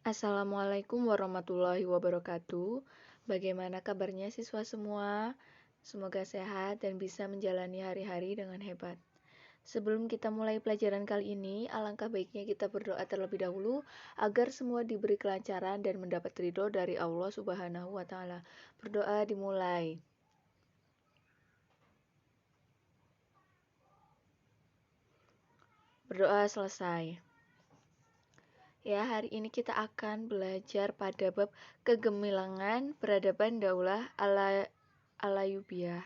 Assalamualaikum warahmatullahi wabarakatuh. Bagaimana kabarnya siswa semua? Semoga sehat dan bisa menjalani hari-hari dengan hebat. Sebelum kita mulai pelajaran kali ini, alangkah baiknya kita berdoa terlebih dahulu agar semua diberi kelancaran dan mendapat ridho dari Allah Subhanahu wa taala. Berdoa dimulai. Berdoa selesai. Ya, hari ini kita akan belajar pada bab kegemilangan peradaban Daulah Alayubiyah.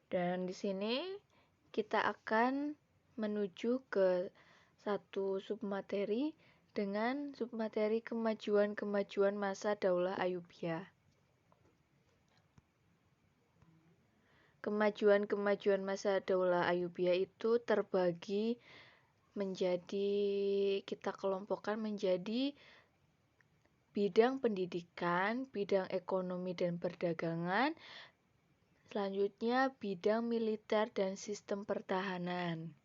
Dan di sini kita akan menuju ke satu submateri dengan submateri kemajuan-kemajuan masa Daulah Ayyubiyah. Kemajuan-kemajuan masa Daulah Ayyubiyah itu terbagi menjadi, kita kelompokkan menjadi bidang pendidikan, bidang ekonomi dan perdagangan, selanjutnya bidang militer dan sistem pertahanan.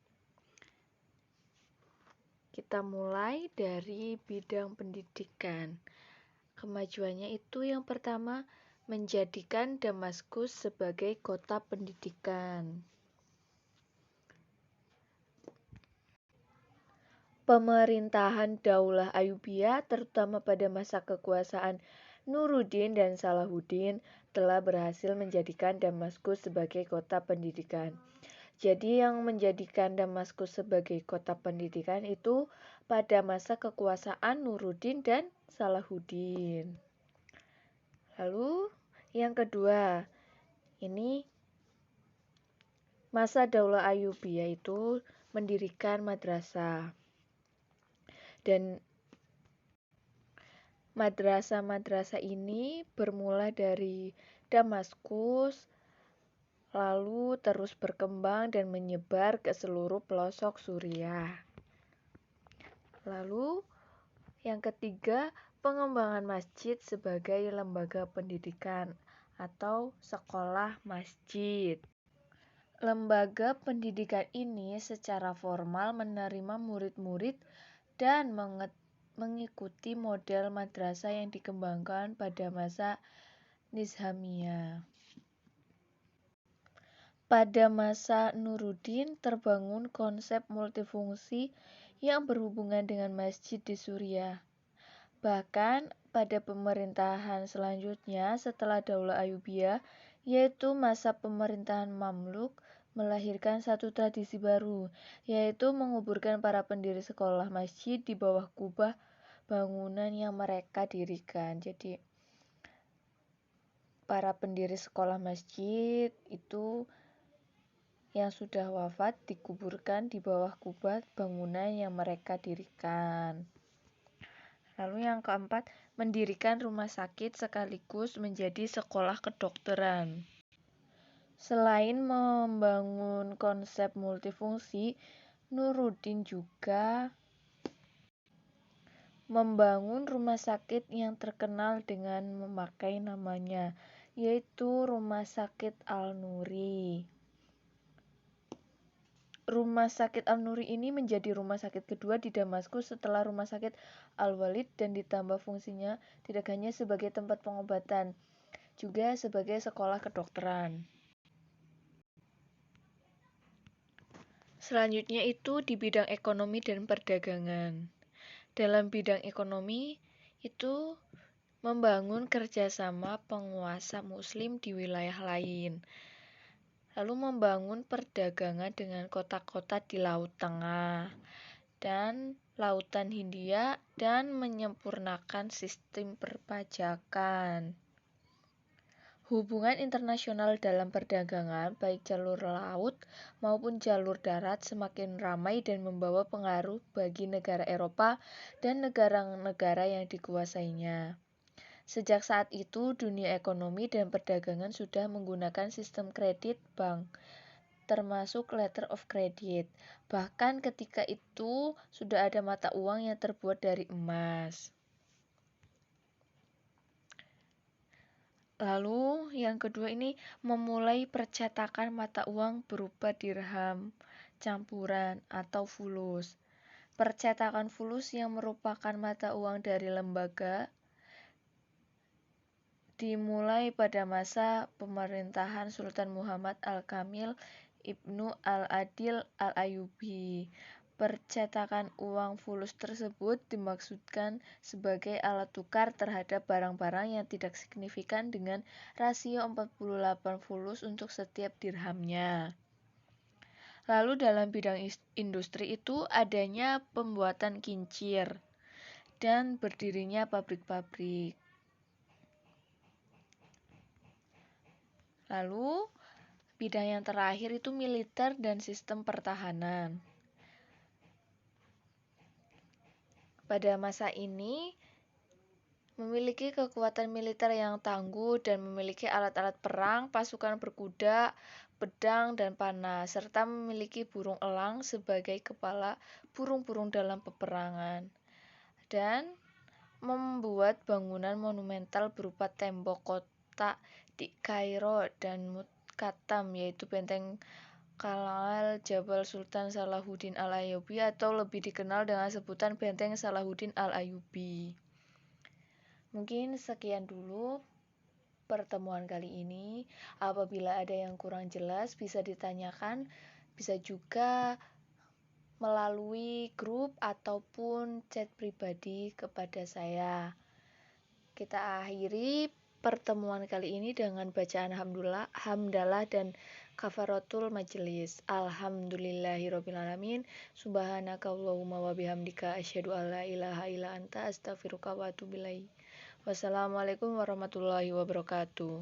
Kita mulai dari bidang pendidikan. Kemajuannya itu yang pertama, menjadikan Damaskus sebagai kota pendidikan. Pemerintahan Daulah Ayyubiyah terutama pada masa kekuasaan Nuruddin dan Salahuddin telah berhasil menjadikan Damaskus sebagai kota pendidikan. Jadi yang menjadikan Damaskus sebagai kota pendidikan itu pada masa kekuasaan Nuruddin dan Salahuddin. Lalu yang kedua, ini masa Daulah Ayyubiyah itu mendirikan madrasah. Dan madrasah-madrasah ini bermula dari Damaskus, lalu terus berkembang dan menyebar ke seluruh pelosok Suriah. Lalu yang ketiga, pengembangan masjid sebagai lembaga pendidikan atau sekolah masjid. Lembaga pendidikan ini secara formal menerima murid-murid dan mengikuti model madrasah yang dikembangkan pada masa Nizamiyah. Pada masa Nuruddin terbangun konsep multifungsi yang berhubungan dengan masjid di Suriah. Bahkan pada pemerintahan selanjutnya setelah Daulah Ayyubiyah, yaitu masa pemerintahan Mamluk, melahirkan satu tradisi baru, yaitu menguburkan para pendiri sekolah masjid di bawah kubah bangunan yang mereka dirikan. Jadi para pendiri sekolah masjid itu yang sudah wafat dikuburkan di bawah kubah bangunan yang mereka dirikan. Lalu yang keempat, mendirikan rumah sakit sekaligus menjadi sekolah kedokteran. Selain membangun konsep multifungsi, Nuruddin juga membangun rumah sakit yang terkenal dengan memakai namanya, yaitu Rumah Sakit Al-Nuri. Rumah sakit Al-Nuri ini menjadi rumah sakit kedua di Damaskus setelah Rumah Sakit Al-Walid dan ditambah fungsinya tidak hanya sebagai tempat pengobatan, juga sebagai sekolah kedokteran. Selanjutnya itu di bidang ekonomi dan perdagangan. Dalam bidang ekonomi itu membangun kerjasama penguasa muslim di wilayah lain. Lalu membangun perdagangan dengan kota-kota di Laut Tengah dan Lautan Hindia dan menyempurnakan sistem perpajakan. Hubungan internasional dalam perdagangan, baik jalur laut maupun jalur darat, semakin ramai dan membawa pengaruh bagi negara Eropa dan negara-negara yang dikuasainya. Sejak saat itu, dunia ekonomi dan perdagangan sudah menggunakan sistem kredit bank, termasuk letter of credit. Bahkan ketika itu sudah ada mata uang yang terbuat dari emas. Lalu yang kedua ini memulai percetakan mata uang berupa dirham campuran atau fulus. percetakan fulus yang merupakan mata uang dari lembaga dimulai pada masa pemerintahan Sultan Muhammad Al-Kamil Ibnu Al-Adil Al-Ayyubi. Percetakan uang fulus tersebut dimaksudkan sebagai alat tukar terhadap barang-barang yang tidak signifikan dengan rasio 48 fulus untuk setiap dirhamnya. Lalu dalam bidang industri itu adanya pembuatan kincir dan berdirinya pabrik-pabrik. Lalu bidang yang terakhir itu militer dan sistem pertahanan. Pada masa ini memiliki kekuatan militer yang tangguh dan memiliki alat-alat perang, pasukan berkuda, pedang, dan panah, serta memiliki burung elang sebagai kepala burung-burung dalam peperangan. Dan membuat bangunan monumental berupa tembok kota di Kairo dan Mutkatam, yaitu benteng Qal'ah Jabal Sultan Salahuddin Al-Ayyubi atau lebih dikenal dengan sebutan Benteng Salahuddin Al-Ayyubi. Mungkin sekian dulu pertemuan kali ini. Apabila ada yang kurang jelas bisa ditanyakan, bisa juga melalui grup ataupun chat pribadi kepada saya. Kita akhiri pertemuan kali ini dengan bacaan hamdalah dan kafaratul majelis. Alhamdulillahirobbilalamin. Subhanakallahumma wabihamdika asyhadu alla ilaha illa anta astaghfiruka wa atubu ilaik. Wassalamualaikum warahmatullahi wabarakatuh.